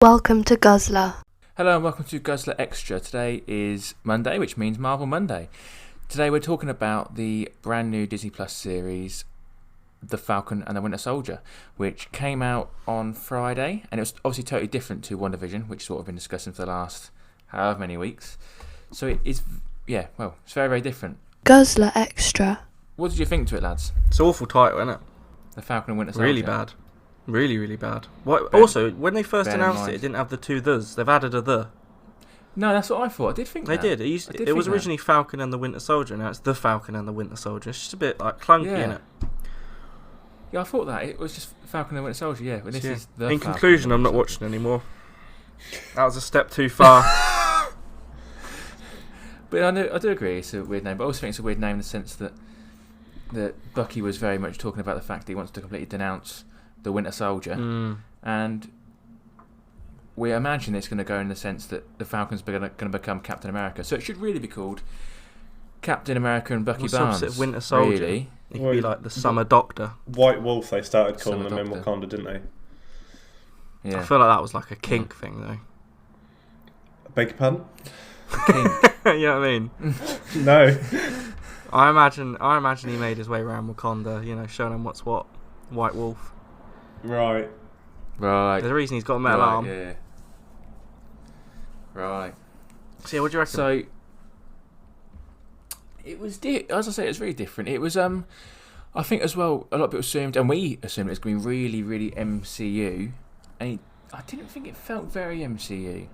Welcome to Guzzlr. Hello and welcome to Guzzlr Extra. Today is Monday, which means Marvel Monday. Today we're talking about the brand new Disney Plus series, The Falcon and the Winter Soldier, which came out on Friday, and it was obviously totally different to WandaVision, which is what we've been discussing for the last however many weeks. So it is, it's very, very different. Guzzlr Extra. What did you think to it, lads? It's an awful title, isn't it? The Falcon and Winter Soldier. Really bad. Really, really bad. Also, when they first announced it didn't have the two thes. They've added a the. No, that's what I thought. I did think They that. did. It was originally Falcon and the Winter Soldier. Now it's The Falcon and the Winter Soldier. It's just a bit like clunky, innit? Yeah, I thought that. It was just Falcon and the Winter Soldier, yeah. But this is the In Falcon conclusion, I'm not watching anymore. That was a step too far. But I do agree it's a weird name, but I also think it's a weird name in the sense that Bucky was very much talking about the fact that he wants to completely denounce the Winter Soldier, and we imagine it's going to go in the sense that the Falcon's going to become Captain America. So it should really be called Captain America and Bucky What's Barnes. the opposite of Winter Soldier? Really. It could be like the Summer Doctor. White Wolf, they started calling Summer them in Doctor. Wakanda, didn't they? Yeah. I feel like that was like a kink thing, though. Beg your pardon? King. You know what I mean? No. I imagine he made his way around Wakanda, showing him what's what. White Wolf. Right. Right. There's a reason he's got a metal arm. Yeah. Right. So yeah, what do you reckon? So it was, as I say, it was really different. It was, I think as well, a lot of people assumed, and we assumed it was going to be really, really MCU, and I didn't think it felt very MCU.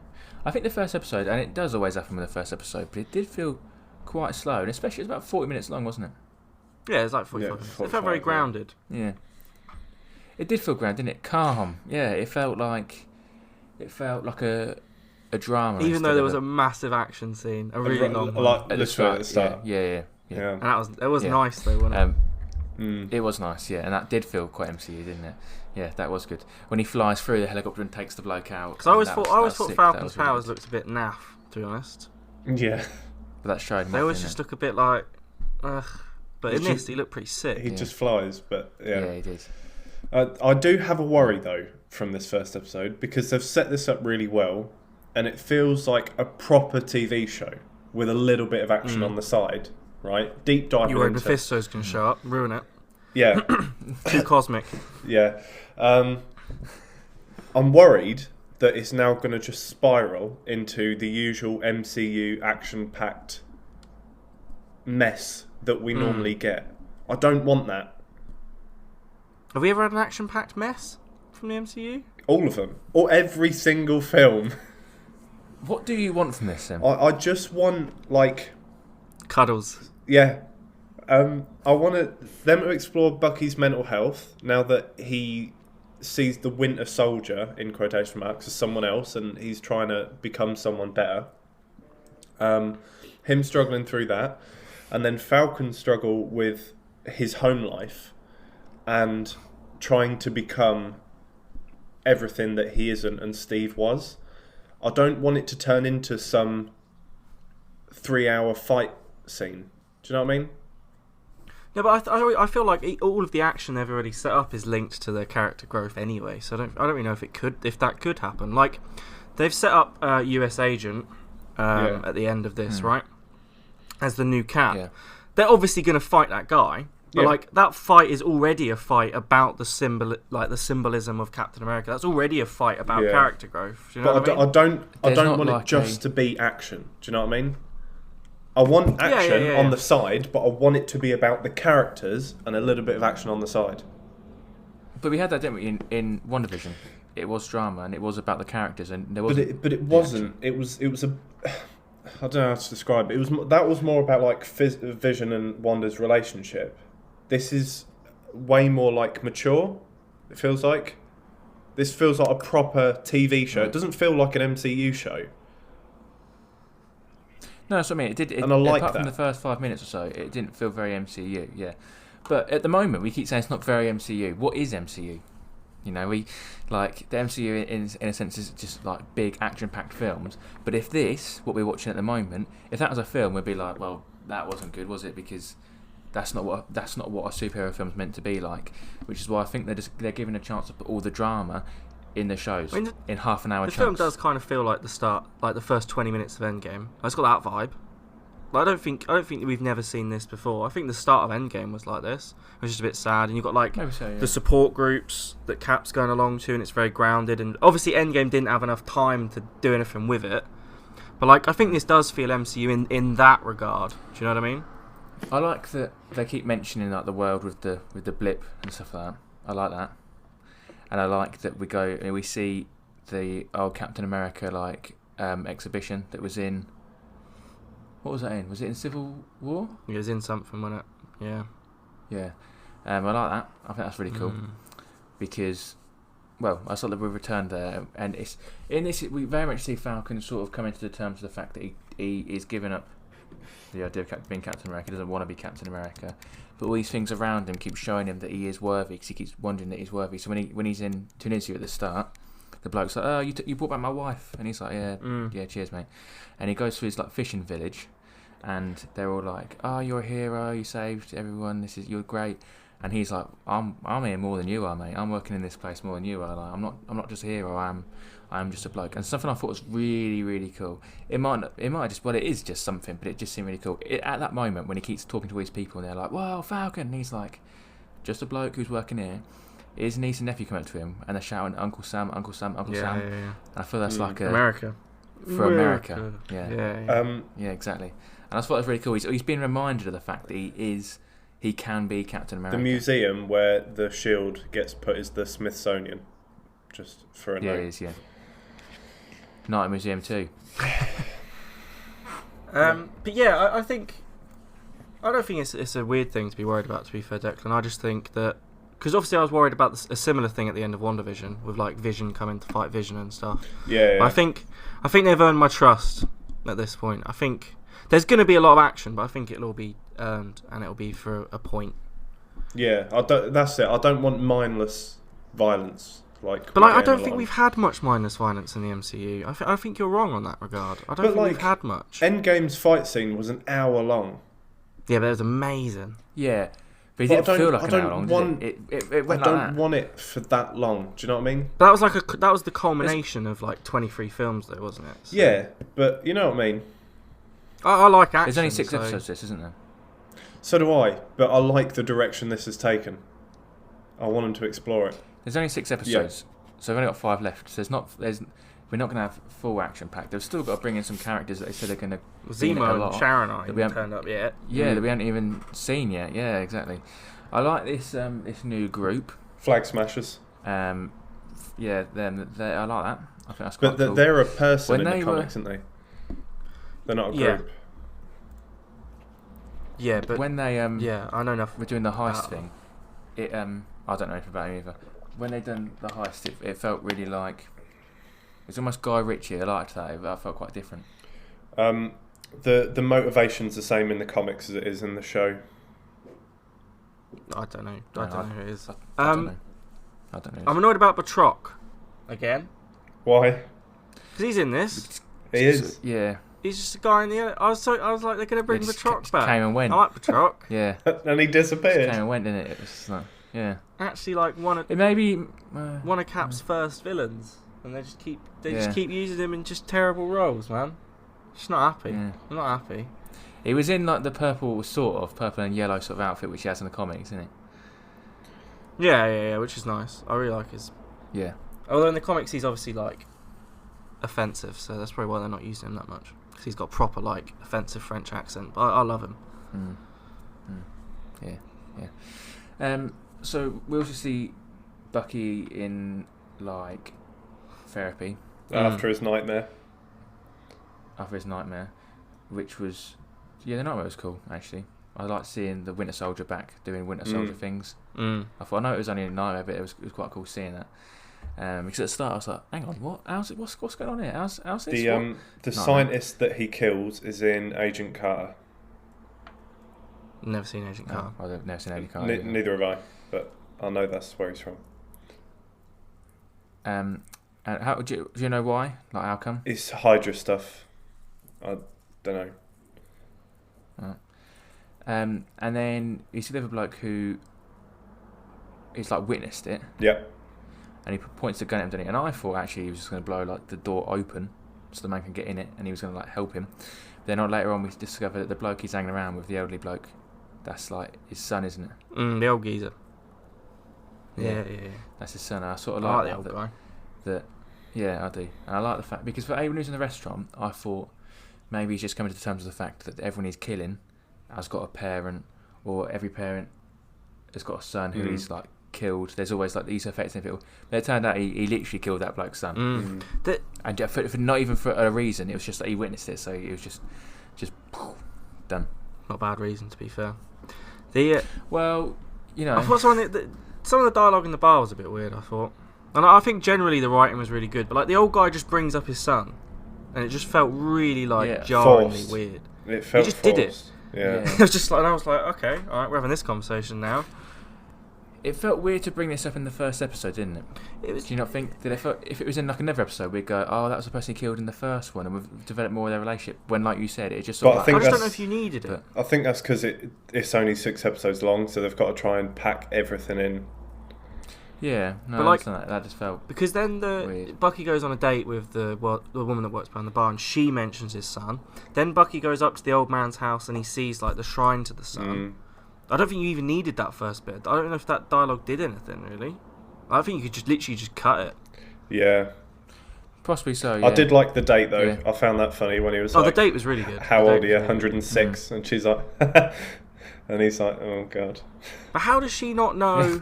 I think the first episode, and it does always happen with the first episode, but it did feel quite slow, and especially it was about 40 minutes long, wasn't it? Yeah, it was like 45 minutes. It felt very grounded. Yeah. It did feel grounded, didn't it? Calm. Yeah, it felt like a drama. Even though there was a massive action scene, a really long one. Like at the start. Yeah. And that was nice though, wasn't it? It was nice, yeah, and that did feel quite MCU, didn't it? Yeah, that was good. When he flies through the helicopter and takes the bloke out. Because I always thought sick. Falcon's really powers good. looked a bit naff, to be honest. Yeah. But that showed. They always just look a bit like, ugh. But in this, he looked pretty sick. He just flies, but yeah. Yeah, he did. I do have a worry, though, from this first episode, because they've set this up really well, and it feels like a proper TV show with a little bit of action on the side, right? Deep diving You worried into... Mephisto's can show up, ruin it. Yeah. Too cosmic. Yeah. I'm worried that it's now going to just spiral into the usual MCU action-packed mess that we normally get. I don't want that. Have we ever had an action-packed mess from the MCU? All of them. Or every single film. What do you want from this, then? I just want, like... Cuddles. Yeah. I want them to explore Bucky's mental health now that he sees the Winter Soldier, in quotation marks, as someone else, and he's trying to become someone better. Him struggling through that, and then Falcon struggle with his home life and trying to become everything that he isn't and Steve was. I don't want it to turn into some 3-hour fight scene. Do you know what I mean? No, but I feel like all of the action they've already set up is linked to their character growth anyway. So I don't really know if that could happen. Like, they've set up a US agent at the end of this, right, as the new Cap. Yeah. They're obviously going to fight that guy, but like that fight is already a fight about the symbolism of Captain America. That's already a fight about character growth. Do you know what I mean? I don't want like it just to be action. Do you know what I mean? I want action on the side, but I want it to be about the characters and a little bit of action on the side. But we had that, didn't we, in WandaVision? It was drama and it was about the characters, and there was. But it wasn't. It was a. I don't know how to describe it. That was more about like Vision and Wanda's relationship. This is way more like mature. It feels like. This feels like a proper TV show. It doesn't feel like an MCU show. No, that's what I mean. And I like apart that. from the first 5 minutes or so, it didn't feel very MCU. Yeah, but at the moment, we keep saying it's not very MCU. What is MCU? You know, we like the MCU in a sense is just like big action-packed films. But if what we're watching at the moment, if that was a film, we'd be like, well, that wasn't good, was it? Because that's not what a superhero film's meant to be like. Which is why I think they're giving a chance to put all the drama in the shows I mean, in half an hour The chunks. film does kind of feel like the start, like the first 20 minutes of Endgame. It's got that vibe. Like, I don't think we've never seen this before. I think the start of Endgame was like this. It was just a bit sad, and you've got like Maybe so, yeah. the support groups that Cap's going along to, and it's very grounded. And obviously, Endgame didn't have enough time to do anything with it. But like, I think this does feel MCU in that regard. Do you know what I mean? I like that they keep mentioning like the world with the blip and stuff like that. I like that, and I like that we see the old Captain America like exhibition that was in. What was that in? Was it in Civil War? It was in something, wasn't it? Yeah. Yeah, I like that. I think that's really cool because, well, I saw that we returned there, and it's in this we very much see Falcon sort of coming to the terms of the fact that he is giving up the idea of being Captain America. He doesn't want to be Captain America, but all these things around him keep showing him that he is worthy because he keeps wondering that he's worthy. So when he's in Tunisia at the start, the bloke's like, "Oh, you brought back my wife," and he's like, "Yeah, cheers, mate." And he goes to his like fishing village, and they're all like, "Oh, you're a hero. You saved everyone. You're great." And he's like, "I'm here more than you are, mate. I'm working in this place more than you are. Like, I'm not just a hero. I'm just a bloke." And something I thought was really, really cool. It might just, well, it is just something, but it just seemed really cool. At that moment when he keeps talking to all these people and they're like, "Whoa, Falcon," and he's like, "Just a bloke who's working here." His niece and nephew come up to him and they're shouting, "Uncle Sam, Uncle Sam, Uncle Sam." Yeah. And I feel that's like America. for America. Yeah. Yeah. Exactly. And I thought it was really cool. He's been reminded of the fact that he can be Captain America. The museum where the shield gets put is the Smithsonian. Just for a note. Yeah, it is, yeah. Night Museum too. But yeah, I don't think it's a weird thing to be worried about, to be fair, Declan. I just think that, because obviously I was worried about a similar thing at the end of WandaVision, with like Vision coming to fight Vision and stuff. Yeah. I think they've earned my trust at this point. I think there's going to be a lot of action, but I think it'll all be earned, and it'll be for a point. Yeah, that's it. I don't want mindless violence. But like, I don't think we've had much mindless violence in the MCU. I think you're wrong on that regard. I don't think we've had much. Endgame's fight scene was an hour long. Yeah, but it was amazing. Yeah, but it didn't feel like an hour long, did it? It went I don't like that. want it for that long. Do you know what I mean? But that was the culmination of like 23 films, though, wasn't it? So, yeah, but you know what I mean. I like action. There's only 6 episodes, this isn't there? So do I, but I like the direction this has taken. I want them to explore it. There's only 6 episodes, so we've only got 5 left. So we're not going to have full action pack. They've still got to bring in some characters that they said are going to. Zemo and Sharon haven't turned up yet. Yeah, that we haven't even seen yet. Yeah, exactly. I like this new group. Flag Smashers. Yeah, I like that. I think that's quite But cool. they're a person in the comics, aren't they? They're not a group. Yeah, but when they yeah, I know enough. We're doing the heist thing. It I don't know anything about it either. When they done the heist, it felt really like it's almost Guy Ritchie. I liked that. I felt quite different. The motivation's the same in the comics as it is in the show. I don't know. I don't know who it is. I don't know. I'm annoyed about Batroc again. Why? Because he's in this. He is. Yeah. He's just a guy in the. I was like, they're gonna bring Batroc back. Came and went. I like Batroc. Yeah. And he disappeared. Came and went, didn't it? It was just like, yeah. Actually, like one of Cap's first villains, and they just keep using him in just terrible roles, man. Just not happy. Yeah. I'm not happy. He was in like the purple and yellow sort of outfit which he has in the comics, isn't he? Yeah, which is nice. I really like his. Yeah. Although in the comics he's obviously like offensive, so that's probably why they're not using him that much. Because he's got proper like offensive French accent. But I love him. Yeah. So we also see Bucky in like therapy After his nightmare. Which was the nightmare was cool actually. I liked seeing the Winter Soldier back doing Winter Soldier things. I thought, I know it was only a nightmare, but it was quite cool seeing that. Because at the start I was like, hang on, what? What's going on here? How's this? The scientist that he kills is in Agent Carter. Never seen Agent Carter. I've never seen Agent Carter. Neither have I, but I know that's where he's from. And how do you know why? Like, how come? It's Hydra stuff. I don't know. Right. And then you see the other bloke who is like witnessed it. Yep. and he points the gun at him, doesn't he? And I thought actually he was just going to blow like the door open so the man can get in it, and he was going to like help him. Then later on we discover that the bloke he's hanging around with, the elderly bloke, that's like his son, isn't it? The old geezer. Yeah. That's his son. I sort of I like like the old guy. Yeah, I do. And I like the fact, because for anyone who's in the restaurant, I thought maybe he's just coming to terms with the fact that everyone he's killing has got a parent, or every parent has got a son who he's like killed. There's always like these effects in people. But it turned out he literally killed that bloke's son. And for not even for a reason, it was just that he witnessed it, so it was just done. Not a bad reason, to be fair. Well, you know, I thought some of the dialogue in the bar was a bit weird, I thought. And I think generally the writing was really good, but like the old guy just brings up his son, and it just felt really like jarringly forced. weird. It felt he just forced. did it. Yeah. It was just like, and I was like, okay, all right, we're having this conversation now. it felt weird to bring this up in the first episode, didn't it? It was. Do you not think that if it was in like another episode, we'd go, oh, that was the person he killed in the first one, and we've developed more of their relationship. When, like you said, it just sort But of. I think I just don't that's- know if you needed it. I think that's because it's only 6 episodes long, so they've got to try and pack everything in. Yeah, no, But I like- understand that just felt. Because then Weird. Bucky goes on a date with the woman that works behind the bar, and she mentions his son. Then Bucky goes up to the old man's house and he sees like the shrine to the son. I don't think you even needed that first bit. I don't know if that dialogue did anything really. I think you could just literally just cut it. Yeah. Possibly so, yeah. I did like the date though. Yeah. I found that funny when he was Oh, like, the date was really good. how The old date are you? was really good. 106. And she's like, and he's like, oh god. But how does she not know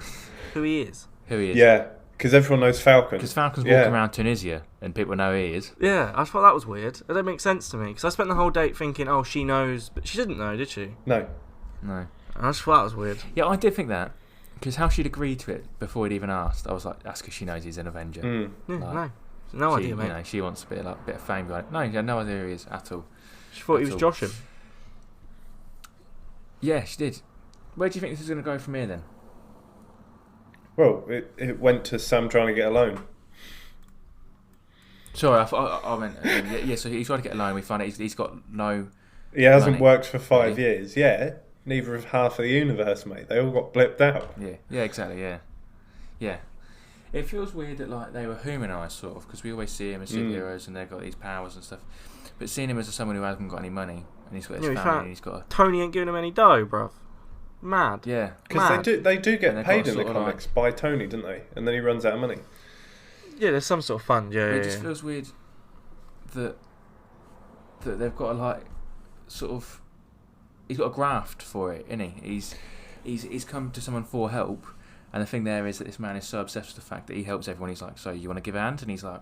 who he is? Who he is. Yeah, because everyone knows Falcon. Because Falcon's Yeah. walking around Tunisia, and people know who he is. Yeah, I thought that was weird. It didn't make sense to me because I spent the whole date thinking, oh, she knows, but she didn't know, did she? No. No. I just thought that was weird. Yeah, I did think that. Because how she'd agreed to it before he'd even asked, I was like, that's because she knows he's an Avenger. Yeah, Like, no she, idea, mate. You know, she wants a bit of fame behind it. No, she had no idea who he is at all. She thought he That's was all. Joshing. Yeah, she did. Where do you think this is going to go from here then? Well, it went to Sam trying to get a loan. Sorry, I meant yeah. So he's trying to get a loan. We find out he's got no. He hasn't money. worked for 5 Really? years. Yeah. Neither of half of the universe, mate. They all got blipped out. Yeah, exactly. Yeah. It feels weird that like they were humanised sort of, because we always see him as superheroes and they've got these powers and stuff. But seeing him as someone who hasn't got any money and he's got his Yeah, we family found- and he's got a, Tony ain't giving him any dough, bruv. Mad. yeah. Because Mad. they do And get they've paid got in the sort of comics by Tony, don't they? And then he runs out of money. Yeah, there's some sort of fun. Yeah, It just feels weird that they've got a like sort of. He's got a graft for it, isn't he? He's come to someone for help, and the thing there is that this man is so obsessed with the fact that he helps everyone. He's like, so you want to give a hand? And he's like,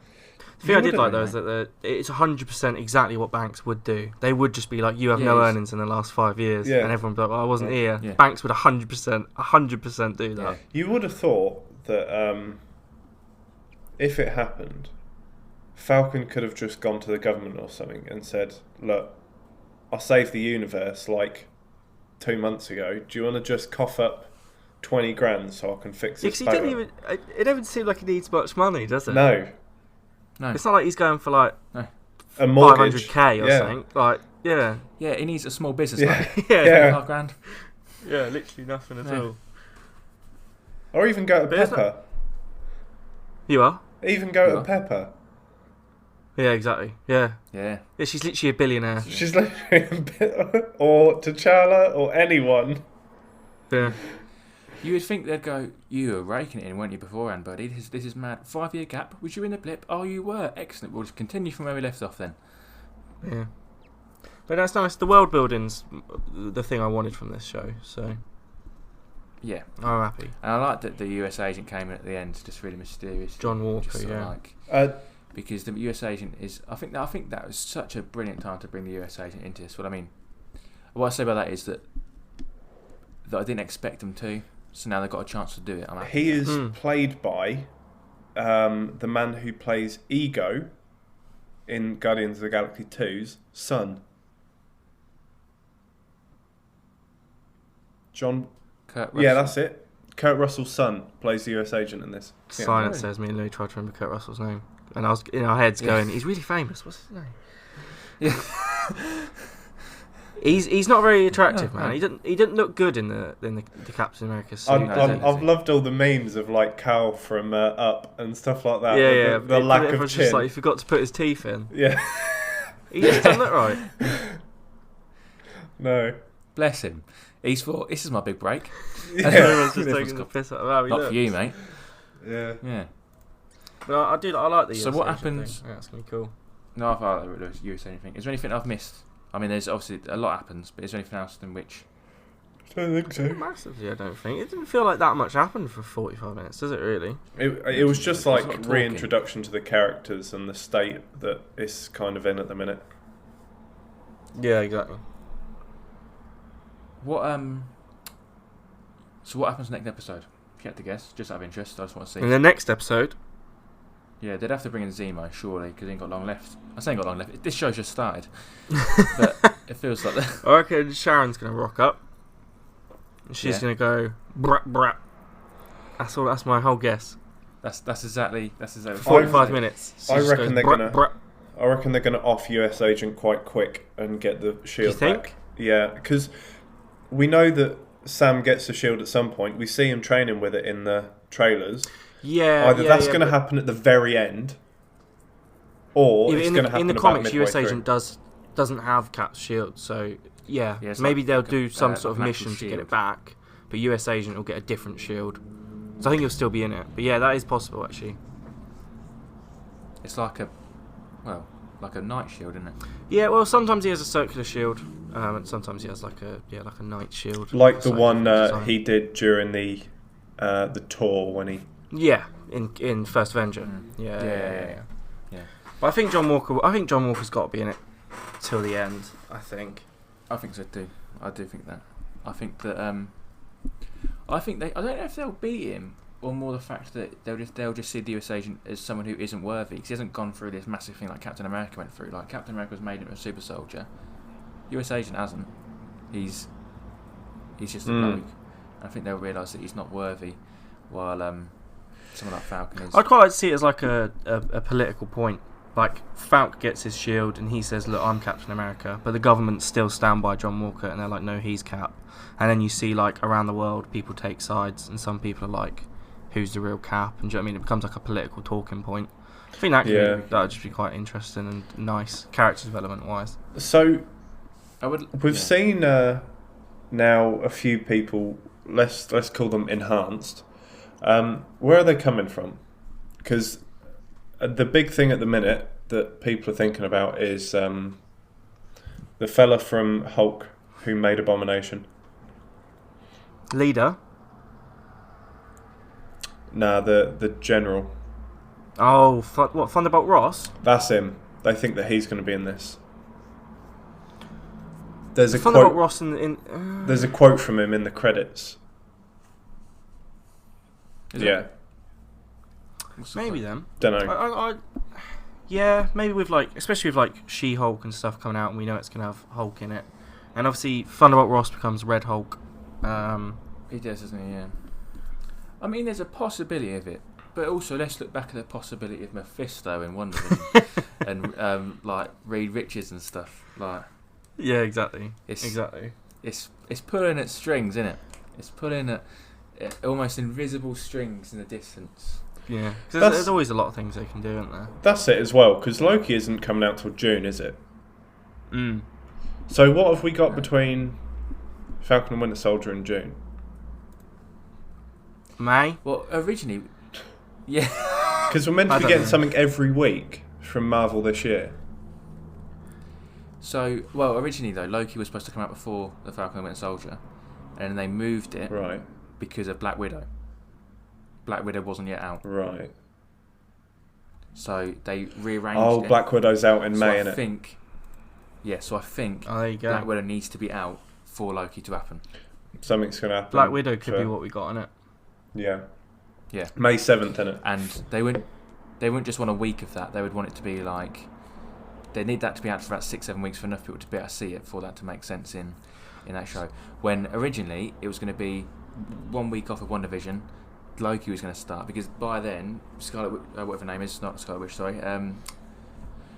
The thing I You did like wouldn't, though is that it's 100% exactly what banks would do. They would just be like, you have no Yeah, earnings in the last 5 years, Yeah. and everyone would be like, well, I wasn't here. Yeah. Banks would 100% do that. yeah, You would have thought that if it happened, Falcon could have just gone to the government or something and said, look, I saved the universe like 2 months ago. Do you want to just cough up 20 grand so I can fix Yeah, this 'cause he didn't boat? even. It doesn't seem like he needs much money, does it? No. no, It's not like he's going for like A mortgage. 500k or Yeah. something. Like, yeah. yeah. He needs a small business. Yeah. Like, Yeah. $5 grand. Yeah, literally nothing at Yeah. all. Or even go to But it's Pepper. You are? Even go to Yeah. Pepper. Yeah, exactly. Yeah. Yeah, Yeah, she's literally a billionaire. She's literally a bit, or T'Challa, or anyone. Yeah. you would think they'd go, you were raking it in, weren't you, beforehand, buddy? This is mad. 5-year gap. Was you in the blip? Oh, you were. Excellent. We'll just continue from where we left off then. Yeah. But that's nice. The world building's the thing I wanted from this show, so Yeah. I'm happy. And I like that the US agent came in at the end, just really mysterious. John Walker, Just sort of yeah. like, because the US agent is. I think that was such a brilliant time to bring the US agent into this. What I mean, what I say about that is that I didn't expect them to. So now they've got a chance to do it. I'm happy. He is played by the man who plays Ego in Guardians of the Galaxy 2's son. John. Kurt Yeah, Russell. that's it. Kurt Russell's son plays the US agent in this. Yeah. Silence really? says me and Louis tried to remember Kurt Russell's name. And I was in our heads going, he's really famous. What's his name? Yeah. He's not very attractive, No, man. no. He didn't look good in the Captain America suit. I've loved all the memes of like Carl from Up and stuff like that. Yeah, with the lack of just chin. like he forgot to put his teeth in. Yeah. He just doesn't look right. No. Bless him. He's thought, this is my big break. Yeah. Everyone's just Everyone's taking the got- piss out of how he Not looks. for you, mate. Yeah. Yeah. But I like the. So US what Asian happens- thing. Yeah, that's gonna be cool. No, I thought you were saying anything. Is there anything I've missed? I mean, there's obviously a lot happens, but is there anything else in which... I don't think so. Massively, I don't think. It didn't feel like that much happened for 45 minutes, does it? Really? It was just There's a lot like of talking. reintroduction to the characters and the state that it's kind of in at the minute. Yeah, exactly. What So what happens next episode? If you had to guess, just out of interest, I just want to see. In the next episode, Yeah, they'd have to bring in Zemo, surely, because he ain't got long left. I say ain't got long left. This show's just started. But it feels like that. I reckon Sharon's gonna rock up. And she's Yeah. gonna go brat brat. That's all. That's my whole guess. That's exactly. 45 minutes. She I just reckon goes, they're brat, gonna- brat. I reckon they're going to off US Agent quite quick and get the shield think? back. Yeah, because we know that Sam gets the shield at some point. We see him training with it in the trailers. Yeah. Either that's going to but- happen at the very end, or Yeah, it's in going to the, happen in the about comics, midway US through. Agent doesn't have Cap's shield, so yeah, Yeah, it's maybe like- they'll like a- do some like sort of an actual mission to get shield. it back. But US Agent will get a different shield, so I think he'll still be in it. But yeah, that is possible actually. It's like a night shield, isn't it? Yeah, well, sometimes he has a circular shield, and sometimes he has like a night shield. Like the Slightly one different design. he did during the tour when he. Yeah, in First Avenger. Mm. Yeah. Yeah. But I think John Walker's got to be in it till the end. I think. I think so too. I do think that. I think that. I don't know if they'll beat him, or more the fact that they'll just see the US Agent as someone who isn't worthy, because he hasn't gone through this massive thing like Captain America went through. Like Captain America was made into a super soldier. US Agent hasn't. He's just a bloke. I think they'll realise that he's not worthy, while someone like Falcon is. I'd quite like to see it as like a political point. Like Falk gets his shield and he says, "Look, I'm Captain America," but the government still stand by John Walker and they're like, "No, he's Cap." And then you see like around the world, people take sides, and some people are like, "Who's the real Cap?" And do you know what I mean? It becomes like a political talking point. I think that would just be quite interesting and nice character development wise. So I would. we've yeah. seen now a few people. Let's call them enhanced. Where are they coming from? Because the big thing at the minute that people are thinking about is the fella from Hulk who made Abomination. Leader. Nah, the general. Oh, what Thunderbolt Ross? That's him. They think that he's going to be in this. There's a Thunderbolt quote. Ross in. There's a quote from him in the credits. Is it? Yeah, What's the Maybe point? then. don't know. Yeah, maybe with like, especially with like She-Hulk and stuff coming out, and we know it's gonna have Hulk in it, and obviously Thunderbolt Ross becomes Red Hulk. He does, doesn't he? Yeah. I mean, there's a possibility of it, but also let's look back at the possibility of Mephisto in Wonder Woman and like Reed Richards and stuff. Like, Yeah, exactly. It's pulling at strings, isn't it? It's pulling at almost invisible strings in the distance. Yeah, 'cause That's- there's always a lot of things they can do, isn't there? That's it as well, because Loki isn't coming out till June, is it? Mm. So what have we got between Falcon and Winter Soldier in June? May. Well, originally, yeah. Because we're meant I to be don't getting know. something every week from Marvel this year. So, well, originally though, Loki was supposed to come out before the Falcon and Winter Soldier, and then they moved it Right, because of Black Widow. Black Widow wasn't yet out, right. so they rearranged Oh, it. Black Widow's out in so May, I innit? think, so I think Oh, there you go. Black Widow needs to be out for Loki to happen. Something's going to happen. Black Widow could be for- what we got in it. Yeah. Yeah. May 7th, innit? And they wouldn't just want a week of that. They would want it to be like, they need that to be out for about 6-7 weeks for enough people to be able to see it, for that to make sense in that show. When originally it was going to be 1 week off of WandaVision, Loki was going to start, because by then Scarlet, whatever her name is, not Scarlet Witch, sorry,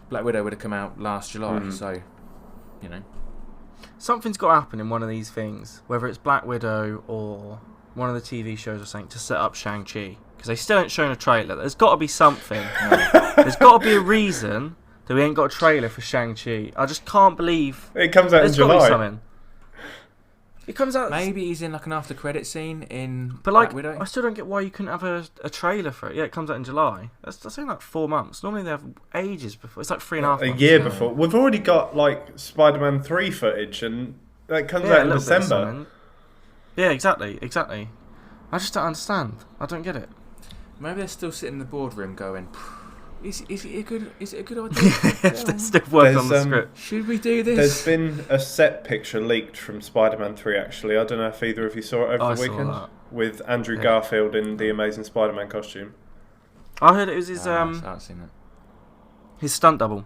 Black Widow would have come out last July. So, you know, something's got to happen in one of these things, whether it's Black Widow or one of the TV shows or something, to set up Shang-Chi. Because they still ain't shown a trailer. There's got to be something. There's got to be a reason that we ain't got a trailer for Shang-Chi. I just can't believe... It comes out in July. There's got to be something. It comes out... Maybe he's in like an after-credit scene in But like, Black Widow. I still don't get why you couldn't have a trailer for it. Yeah, it comes out in July. That's only like 4 months. Normally they have ages before. It's like 3.5 months. A year before. We've already got like Spider-Man 3 footage, and that comes out in December. Yeah, exactly. I just don't understand. I don't get it. Maybe they're still sitting in the boardroom going, Is it a good idea? They're still working on the script. Should we do this? There's been a set picture leaked from Spider-Man 3, actually. I don't know if either of you saw it over the weekend. With Andrew Garfield in the Amazing Spider-Man costume. I heard it was his I haven't seen it. his stunt double.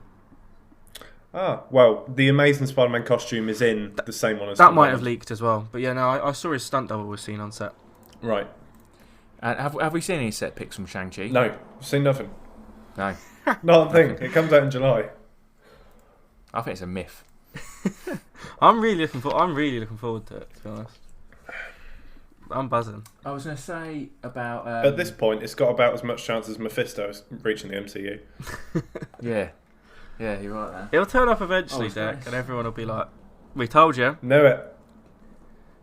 Ah, well, the Amazing Spider-Man costume is in the same one as... That might have leaked as well. But yeah, no, I saw his stunt double was seen on set. Right. And have we seen any set pics from Shang-Chi? No, seen nothing. No. Not a thing. It comes out in July. I think it's a myth. I'm really looking forward to it, to be honest. I'm buzzing. I was going to say about... At this point, it's got about as much chance as Mephisto reaching the MCU. Yeah. Yeah, you're right there. It'll turn up eventually, Dak, and everyone will be like, "We told you. Knew it.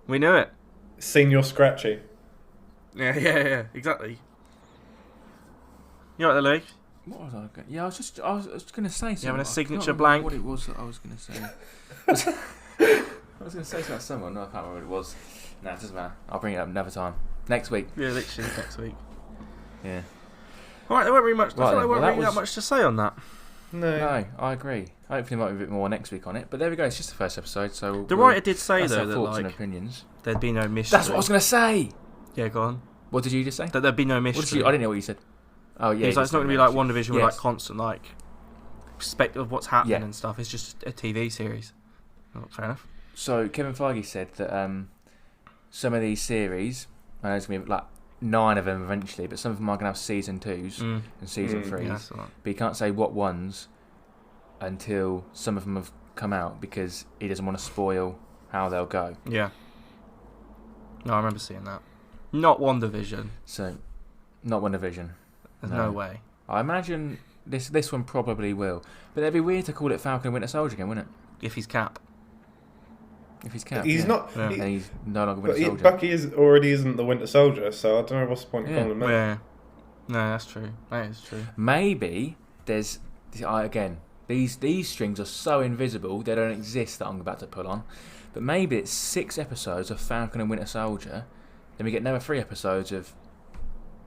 We knew it." Senior Scratchy. Yeah, exactly. You right there, Luke? What was I going? Yeah, I was going to say something. You having a signature I can't blank? remember what it was that I was going to say. I was going to say something about someone. No, I can't remember what it was. No, it doesn't matter. I'll bring it up another time. Next week. Yeah, literally next week. Yeah. All right, there won't be much. Right, there won't be that much to say on that. No, I agree. Hopefully, there might be a bit more next week on it. But there we go. It's just the first episode, so the writer did say that's though our that thoughts and like opinions. there'd be no mystery. That's what I was going to say. Yeah, go on. What did you just say? That there'd be no What mystery. I didn't know what you said. Oh yeah. It's like, it's not going to be like WandaVision with like constant like perspective of what's happening and stuff. It's just a TV series. Oh, fair enough. So Kevin Feige said that some of these series, I know there's going to be like 9 of them eventually, but some of them are going to have season 2s and season 3s. Yeah, that's all right. But he can't say what ones until some of them have come out because he doesn't want to spoil how they'll go. Yeah. No, I remember seeing that. Not WandaVision. So, not WandaVision. There's no way. I imagine this one probably will. But it'd be weird to call it Falcon and Winter Soldier again, wouldn't it? If he's Cap. If he's Cap. He's not. Yeah. And he's no longer Winter Soldier. Bucky already isn't the Winter Soldier, so I don't know what's the point of calling him that. Yeah. No, that's true. That is true. Maybe there's again. These strings are so invisible they don't exist that I'm about to pull on. But maybe it's 6 episodes of Falcon and Winter Soldier. Then we get another 3 episodes of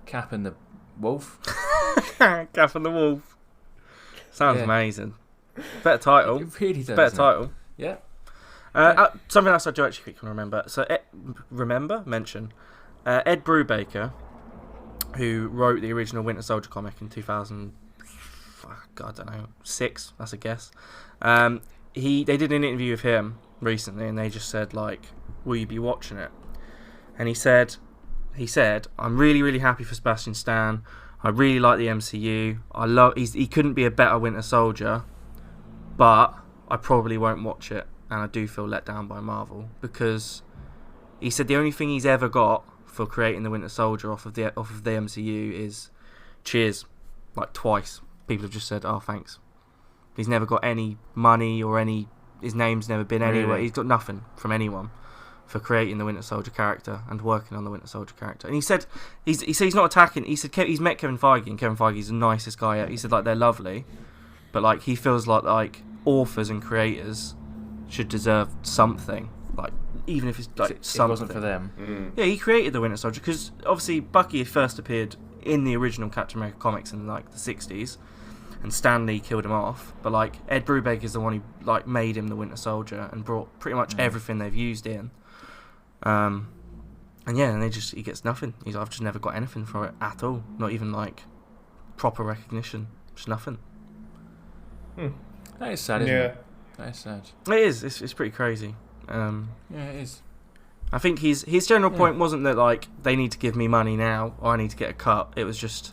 Cap and the Wolf. Cap and the Wolf. Sounds amazing. Better title. It really does. Better title. Yeah. Something else I do actually quickly remember. So, mention Ed Brubaker, who wrote the original Winter Soldier comic in 2000. God, I don't know, 6. That's a guess. They did an interview with him recently, and they just said like, "Will you be watching it?" And he said, "I'm really, really happy for Sebastian Stan. I really like the MCU. He couldn't be a better Winter Soldier, but I probably won't watch it, and I do feel let down by Marvel because he said the only thing he's ever got for creating the Winter Soldier off of the MCU is cheers, like twice. People have just said, "Oh, thanks." He's never got any money or his name's never been anywhere. Really? He's got nothing from anyone for creating the Winter Soldier character and working on the Winter Soldier character. And he said he's not attacking. He said he's met Kevin Feige, and Kevin Feige's the nicest guy ever. He said like they're lovely, but like he feels like authors and creators should deserve something, like even if it's like something. It wasn't for them. Yeah, he created the Winter Soldier because obviously Bucky first appeared in the original Captain America comics in like the 60s. And Stan Lee killed him off, but like Ed Brubaker is the one who like made him the Winter Soldier and brought pretty much everything they've used in. And he gets nothing. He's like, I've just never got anything for it at all. Not even like proper recognition. Just nothing. That is sad, isn't it? That is sad. It is. It's pretty crazy. Yeah, it is. I think his general point wasn't that like they need to give me money now or I need to get a cut. It was just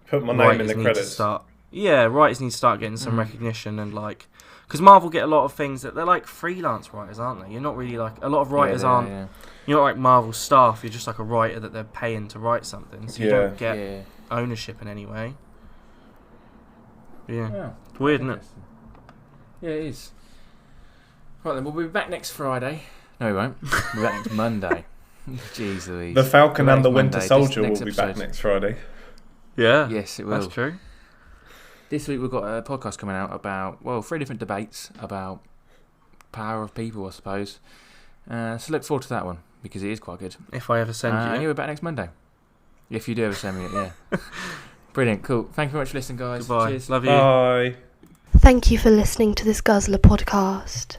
put my name in the need credits. To start. Yeah, writers need to start getting some recognition and like, because Marvel get a lot of things that they're like freelance writers, aren't they? You're not really like a lot of writers aren't. Yeah. You're not like Marvel staff. You're just like a writer that they're paying to write something, so you don't get ownership in any way. Yeah, it's weird, isn't it? Yeah, it is. Right then, we'll be back next Friday. No, we won't. We'll be back next Monday. Jeez Louise. The Falcon and the Winter Soldier will be back next Friday. Yeah. Yes, it will. That's true. This week we've got a podcast coming out about, 3 different debates about power of people, I suppose. So look forward to that one, because it is quite good. If I ever send you it. And we're back next Monday. If you do ever send me it, yeah. Brilliant, cool. Thank you very much for listening, guys. Goodbye. Cheers. Love you. Bye. Thank you for listening to this Guzzlr podcast.